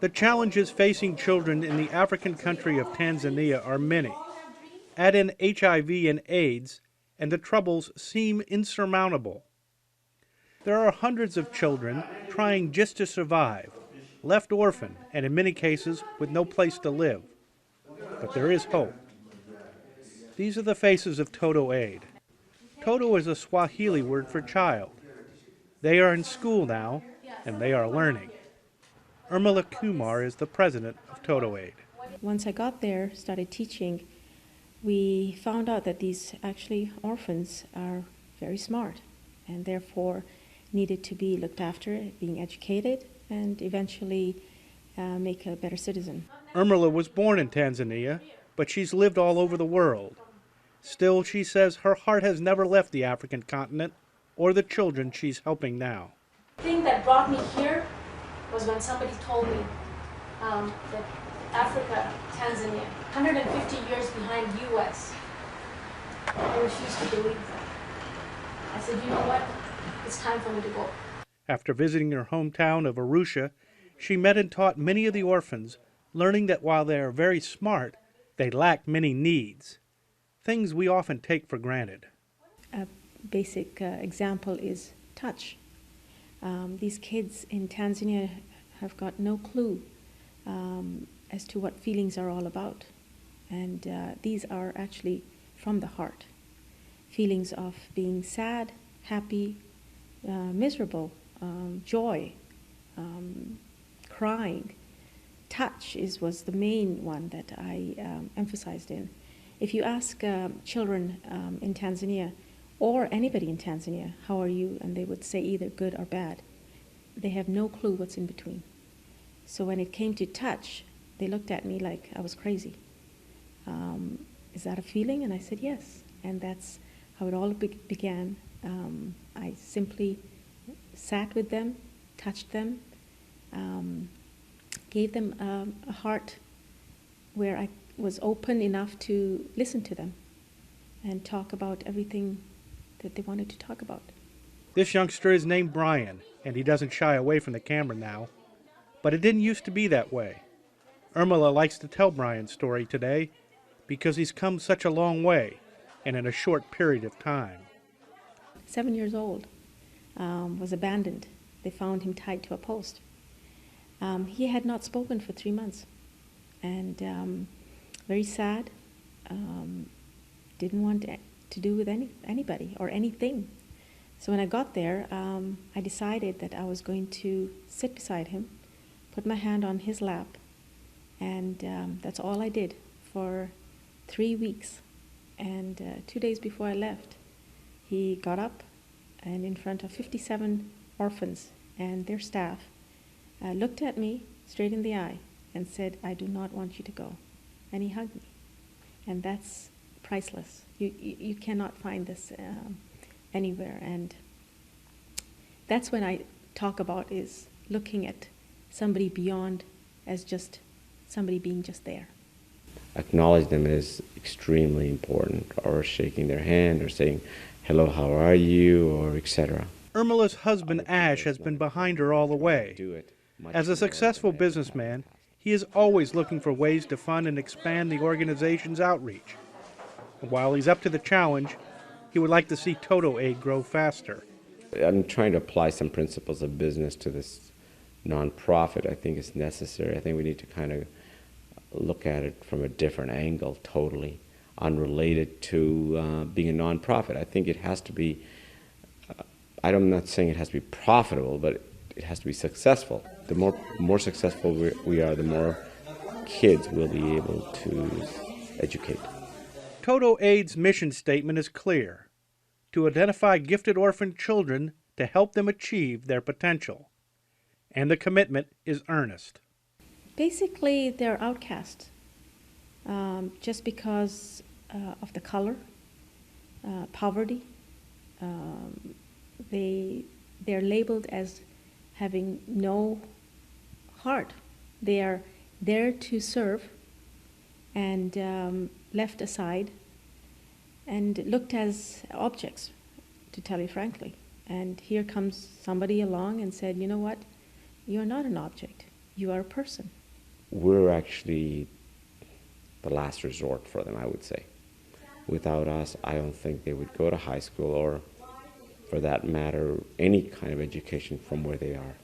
The challenges facing children in the African country of Tanzania are many. Add in HIV and AIDS, and the troubles seem insurmountable. There are hundreds of children trying just to survive, left orphaned, and in many cases with no place to live. But there is hope. These are the faces of Toto Aid. Toto is a Swahili word for child. They are in school now, and they are learning. Urmila Kumar is the president of Toto Aid. Once I got there, started teaching, we found out that these actually orphans are very smart and therefore needed to be looked after, being educated, and eventually make a better citizen. Urmila was born in Tanzania, but she's lived all over the world. Still, she says her heart has never left the African continent or the children she's helping now. The thing that brought me here was when somebody told me that Africa, Tanzania, 150 years behind U.S. I refused to believe that. I said, you know what? It's time for me to go. After visiting her hometown of Arusha, she met and taught many of the orphans, learning that while they are very smart, they lack many needs, things we often take for granted. A basic example is touch. These kids in Tanzania have got no clue as to what feelings are all about. And these are actually from the heart. Feelings of being sad, happy, miserable, joy, crying. Touch was the main one that I emphasized in. If you ask children in Tanzania, or anybody in Tanzania, how are you? And they would say either good or bad. They have no clue what's in between. So when it came to touch, they looked at me like I was crazy. Is that a feeling? And I said, yes. And that's how it all began. I simply sat with them, touched them, gave them a heart where I was open enough to listen to them and talk about everything that they wanted to talk about. This youngster is named Brian, and he doesn't shy away from the camera now. But it didn't used to be that way. Urmila likes to tell Brian's story today because he's come such a long way and in a short period of time. 7 years old, was abandoned. They found him tied to a post. He had not spoken for 3 months, and very sad, didn't want to do with anybody or anything. So when I got there, I decided that I was going to sit beside him, put my hand on his lap, and that's all I did for 3 weeks. And 2 days before I left, he got up and in front of 57 orphans and their staff, looked at me straight in the eye and said, I do not want you to go. And he hugged me. And that's priceless. You cannot find this anywhere. And that's when I talk about is looking at somebody beyond as just somebody being just there. Acknowledge them is extremely important, or shaking their hand or saying, hello, how are you, or etc. Urmila's husband Ash has been behind her all the way. As a successful businessman, he is always looking for ways to fund and expand the organization's outreach. And while he's up to the challenge, he would like to see Toto Aid grow faster. I'm trying to apply some principles of business to this nonprofit. I think it's necessary. I think we need to kind of look at it from a different angle, totally unrelated to being a nonprofit. I think it has to be, I'm not saying it has to be profitable, but it has to be successful. The more successful we are, the more kids will be able to educate. Toto Aid's mission statement is clear: to identify gifted orphan children to help them achieve their potential. And the commitment is earnest. Basically, they're outcasts just because of the color, poverty. They're labeled as having no heart. They are there to serve and left aside and looked as objects, to tell you frankly. And here comes somebody along and said, you know what, you're not an object. you are a person. We're actually the last resort for them, I would say. Without us, I don't think they would go to high school or, for that matter, any kind of education from where they are.